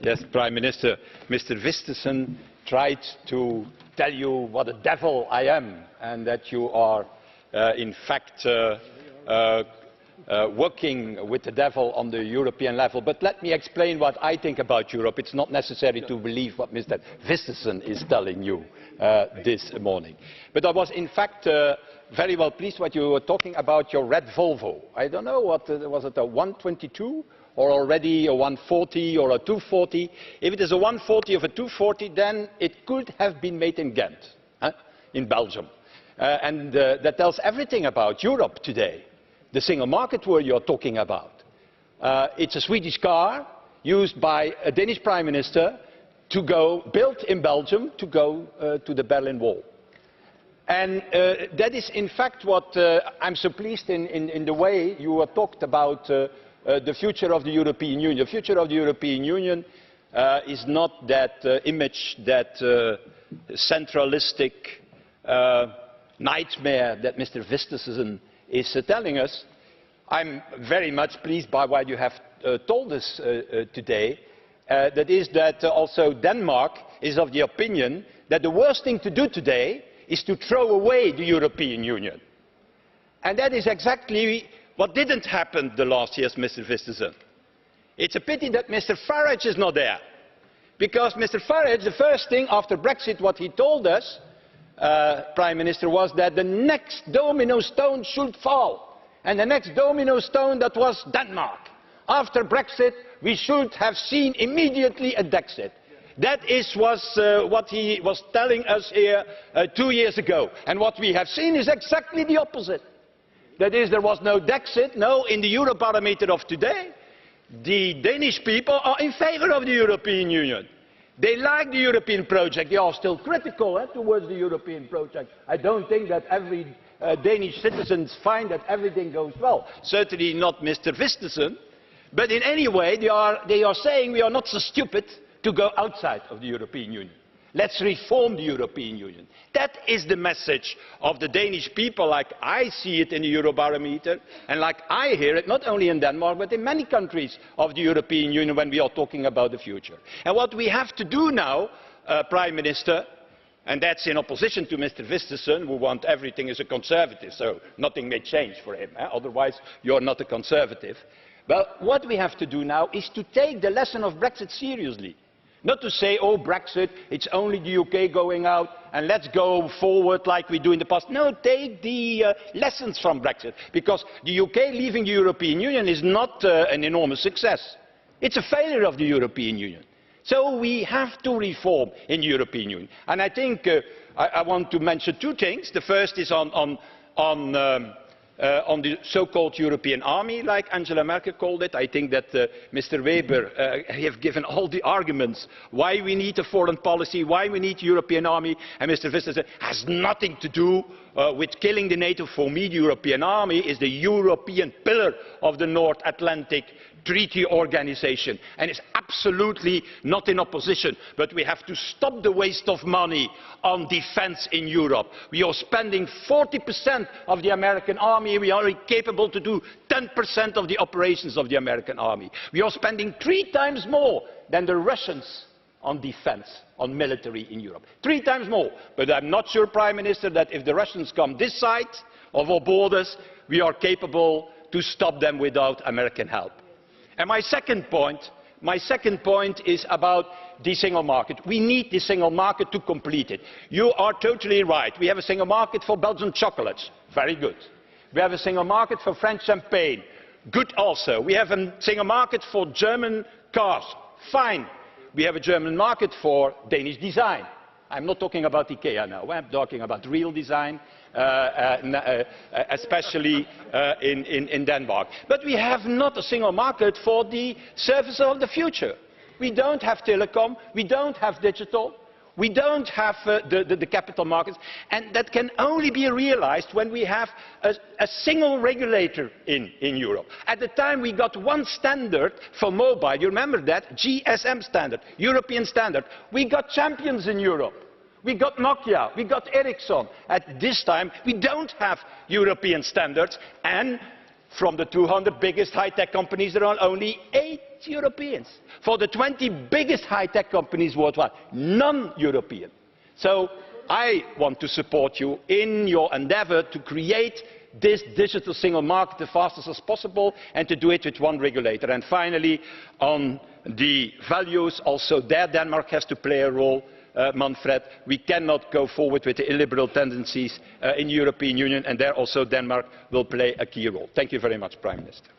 Yes, Prime Minister, Mr. Vistesen tried to tell you what a devil I am and that you are in fact working with the devil on the European level. But let me explain what I think about Europe. It's not necessary to believe what Mr. Vistesen is telling you this morning. But I was in fact very well pleased what you were talking about your red Volvo. I don't know, what was it, a 122? Or already a 140 or a 240. If it is a 140 or a 240, then it could have been made in Ghent, in Belgium. And that tells everything about Europe today. The single market where you're talking about. It's a Swedish car used by a Danish Prime Minister to go, built in Belgium, to go to the Berlin Wall. And that is in fact what I'm so pleased in the way you talked about the future of the European Union. The future of the European Union is not that image, that centralistic nightmare that Mr. Vistesen is telling us. I'm very much pleased by what you have told us today. That is that also Denmark is of the opinion that the worst thing to do today is to throw away the European Union. And that is exactly what didn't happen the last years, Mr. Vistesen. It's a pity that Mr. Farage is not there. Because Mr. Farage, the first thing after Brexit, what he told us, Prime Minister, was that the next domino stone should fall. And the next domino stone, that was Denmark. After Brexit, we should have seen immediately a Dexit. That was what he was telling us here 2 years ago. And what we have seen is exactly the opposite. That is, there was no Dexit. No, in the Eurobarometer of today, the Danish people are in favour of the European Union. They like the European project. They are still critical towards the European project. I don't think that every Danish citizen finds that everything goes well. Certainly not Mr. Vistesen. But in any way, they are saying we are not so stupid to go outside of the European Union. Let's reform the European Union. That is the message of the Danish people, like I see it in the Eurobarometer, and like I hear it not only in Denmark, but in many countries of the European Union when we are talking about the future. And what we have to do now, Prime Minister, and that's in opposition to Mr. Vistesen, who wants everything as a conservative, so nothing may change for him, otherwise you're not a conservative. Well, what we have to do now is to take the lesson of Brexit seriously. Not to say, oh, Brexit, it's only the UK going out, and let's go forward like we do in the past. No, take the lessons from Brexit, because the UK leaving the European Union is not an enormous success. It's a failure of the European Union. So we have to reform in the European Union. And I think I want to mention two things. The first is on the so-called European army, like Angela Merkel called it. I think that Mr. Weber has given all the arguments why we need a foreign policy, why we need a European army, and Mr. Vistesen has nothing to do with killing the NATO. For me, the European army is the European pillar of the North Atlantic Treaty Organization, and is absolutely not in opposition. But we have to stop the waste of money on defense in Europe. We are spending 40% of the American army. We are only capable to do 10% of the operations of the American army. We are spending 3 times more than the Russians on defense, on military in Europe. 3 times more. But I'm not sure, Prime Minister, that if the Russians come this side of our borders, we are capable to stop them without American help. And my second point is about the single market. We need the single market to complete it. You are totally right. We have a single market for Belgian chocolates. Very good. We have a single market for French champagne. Good also. We have a single market for German cars. Fine. We have a German market for Danish design. I'm not talking about IKEA now. I'm talking about real design, especially in Denmark. But we have not a single market for the services of the future. We don't have telecom, we don't have digital, we don't have the capital markets, and that can only be realized when we have a single regulator in Europe. At the time we got one standard for mobile, you remember that? GSM standard, European standard. We got champions in Europe. We got Nokia, we got Ericsson. At this time we don't have European standards, and From the 200 biggest high-tech companies, there are only 8 Europeans. For the 20 biggest high-tech companies worldwide, none European. So I want to support you in your endeavour to create this digital single market as fast as possible, and to do it with one regulator. And finally, on the values, also there Denmark has to play a role. Manfred, we cannot go forward with the illiberal tendencies in the European Union, and there also Denmark will play a key role. Thank you very much, Prime Minister.